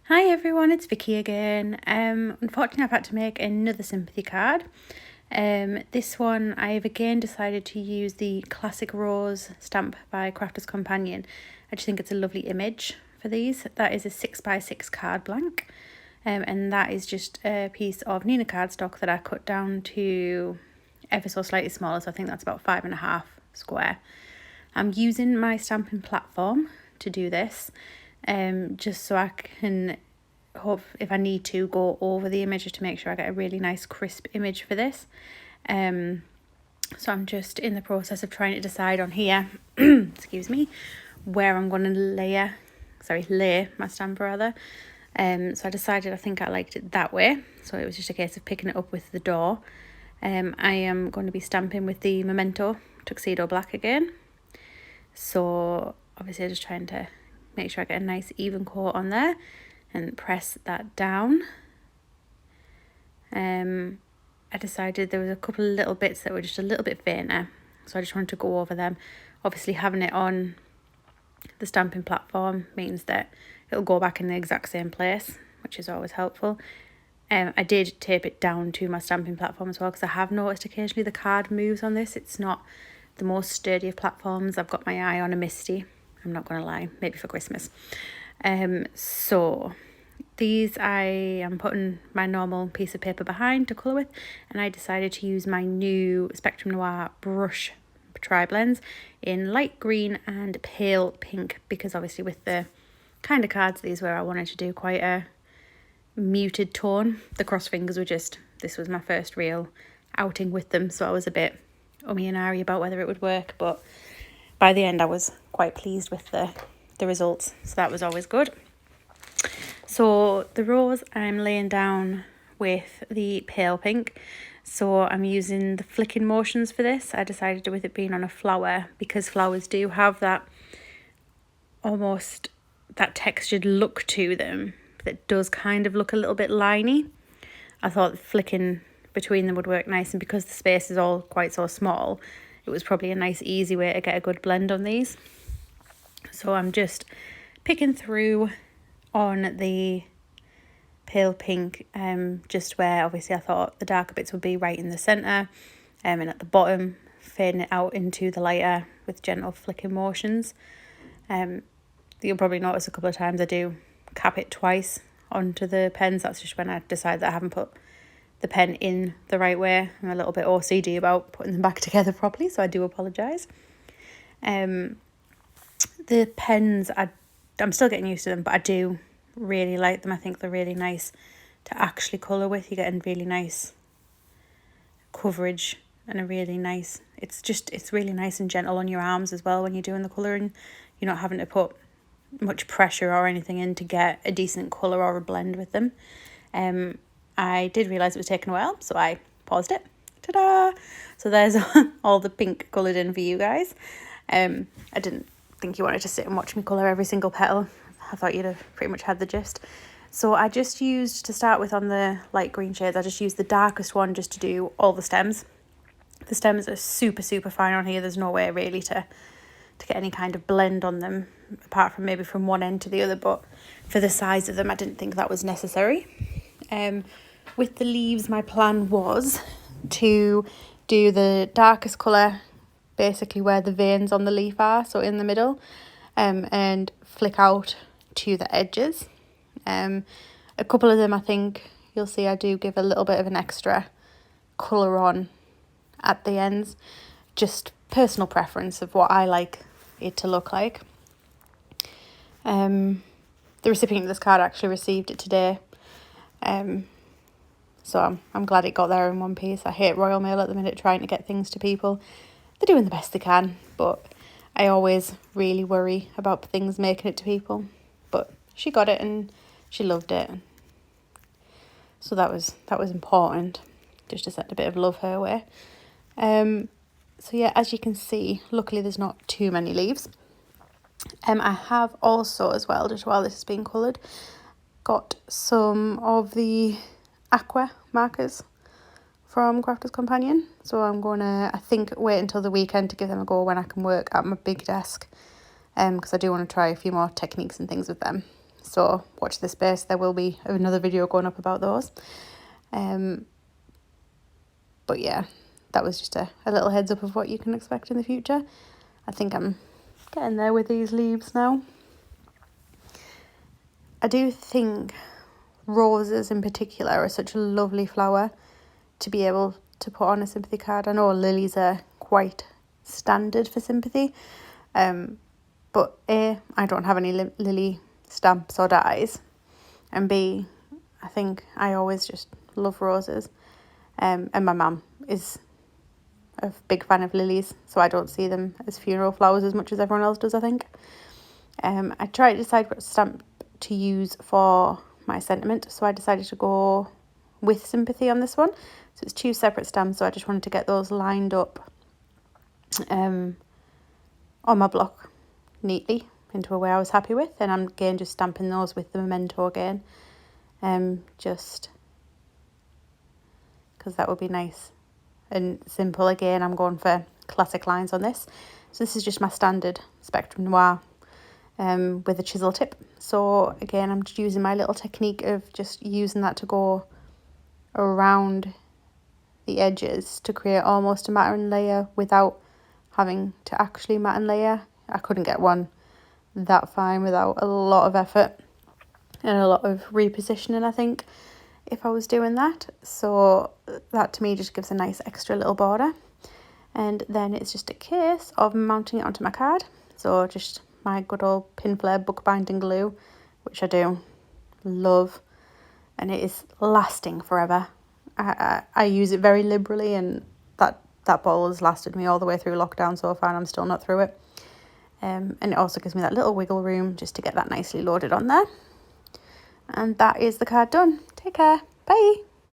Hi everyone, it's Vicky again. Unfortunately I've had to make another sympathy card. This one I've again decided to use the Classic Rose stamp by Crafter's Companion. I just think it's a lovely image for these. That is a 6x6 card blank. And that is just a piece of Nina cardstock that I cut down to ever so slightly smaller, so I think that's about 5.5 square. I'm using my stamping platform to do this, just so I can hope if I need to go over the image to make sure I get a really nice crisp image for this. So I'm just in the process of trying to decide on here, excuse me, where I'm going to lay my stamp rather. So I decided I think I liked it that way, so it was just a case of picking it up with the door. I am going to be stamping with the Memento Tuxedo Black again. So obviously I'm just trying to make sure I get a nice even coat on there and press that down. I decided there was a couple of little bits that were just a little bit fainter, so I just wanted to go over them. Obviously having it on the stamping platform means that it'll go back in the exact same place, which is always helpful. I did tape it down to my stamping platform as well, because I have noticed occasionally the card moves on this. It's not the most sturdy of platforms. I've got my eye on a Misty, I'm not going to lie, maybe for Christmas. So these I am putting my normal piece of paper behind to colour with, and I decided to use my new Spectrum Noir brush tri-blends in light green and pale pink, because obviously with the kind of cards these were, I wanted to do quite a muted tone. The cross fingers were just, this was my first real outing with them, so I was a bit ummy and ahhry about whether it would work, but by the end I was quite pleased with the results, so that was always good. So the rose I'm laying down with the pale pink, so I'm using the flicking motions for this. I decided with it being on a flower, because flowers do have that almost that textured look to them that does kind of look a little bit liney. I thought flicking between them would work nice, and because the space is all quite so small, it was probably a nice easy way to get a good blend on these. So I'm just picking through on the pale pink, just where obviously I thought the darker bits would be right in the centre, and at the bottom fading it out into the lighter with gentle flicking motions. You'll probably notice a couple of times I do cap it twice onto the pens. That's just when I decide that I haven't put the pen in the right way. I'm a little bit OCD about putting them back together properly, so I do apologise. The pens, I'm still getting used to them, but I do really like them. I think they're really nice to actually colour with. You're getting really nice coverage and a really nice, it's really nice and gentle on your arms as well when you're doing the colouring. You're not having to put much pressure or anything in to get a decent colour or a blend with them. I did realise it was taking a while, so I paused it. Ta-da! So there's all the pink coloured in for you guys. I didn't think you wanted to sit and watch me colour every single petal. I thought you'd have pretty much had the gist. So I just used, to start with on the light green shades, I just used the darkest one just to do all the stems. The stems are super, super fine on here. There's no way really to get any kind of blend on them, apart from maybe from one end to the other, but for the size of them I didn't think that was necessary. With the leaves, my plan was to do the darkest colour basically where the veins on the leaf are, so in the middle, and flick out to the edges. A couple of them I think you'll see I do give a little bit of an extra colour on at the ends, just personal preference of what I like it to look like. The recipient of this card actually received it today, so I'm glad it got there in one piece. I hate Royal Mail at the minute trying to get things to people. They're doing the best they can, but I always really worry about things making it to people. But she got it and she loved it, so that was important, just to send a bit of love her way. So yeah, as you can see, luckily there's not too many leaves. I have also as well, just while this is being coloured, got some of the aqua markers from Crafter's Companion. So I'm going to, I think, wait until the weekend to give them a go when I can work at my big desk, because I do want to try a few more techniques and things with them. So watch this space. There will be another video going up about those. But yeah, that was just a little heads up of what you can expect in the future. I think I'm getting there with these leaves now. I do think roses in particular are such a lovely flower to be able to put on a sympathy card. I know lilies are quite standard for sympathy, but A, I don't have any lily stamps or dies, and B, I think I always just love roses, and my mum is a big fan of lilies, so I don't see them as funeral flowers as much as everyone else does, I think. I tried to decide what stamp to use for my sentiment, so I decided to go with Sympathy on this one. So it's 2 separate stamps, so I just wanted to get those lined up on my block neatly into a way I was happy with, and I'm again just stamping those with the memento again, just because that would be nice and simple. Again, I'm going for classic lines on this. So this is just my standard Spectrum Noir with a chisel tip. So again, I'm just using my little technique of just using that to go around the edges to create almost a matte layer without having to actually matte layer. I couldn't get one that fine without a lot of effort and a lot of repositioning, I think, if I was doing that. So that to me just gives a nice extra little border. And then it's just a case of mounting it onto my card. So just my good old Pinflair bookbinding glue, which I do love, and it is lasting forever. I use it very liberally, and that bottle has lasted me all the way through lockdown so far, and I'm still not through it. And it also gives me that little wiggle room just to get that nicely loaded on there. And that is the card done. Take care. Bye.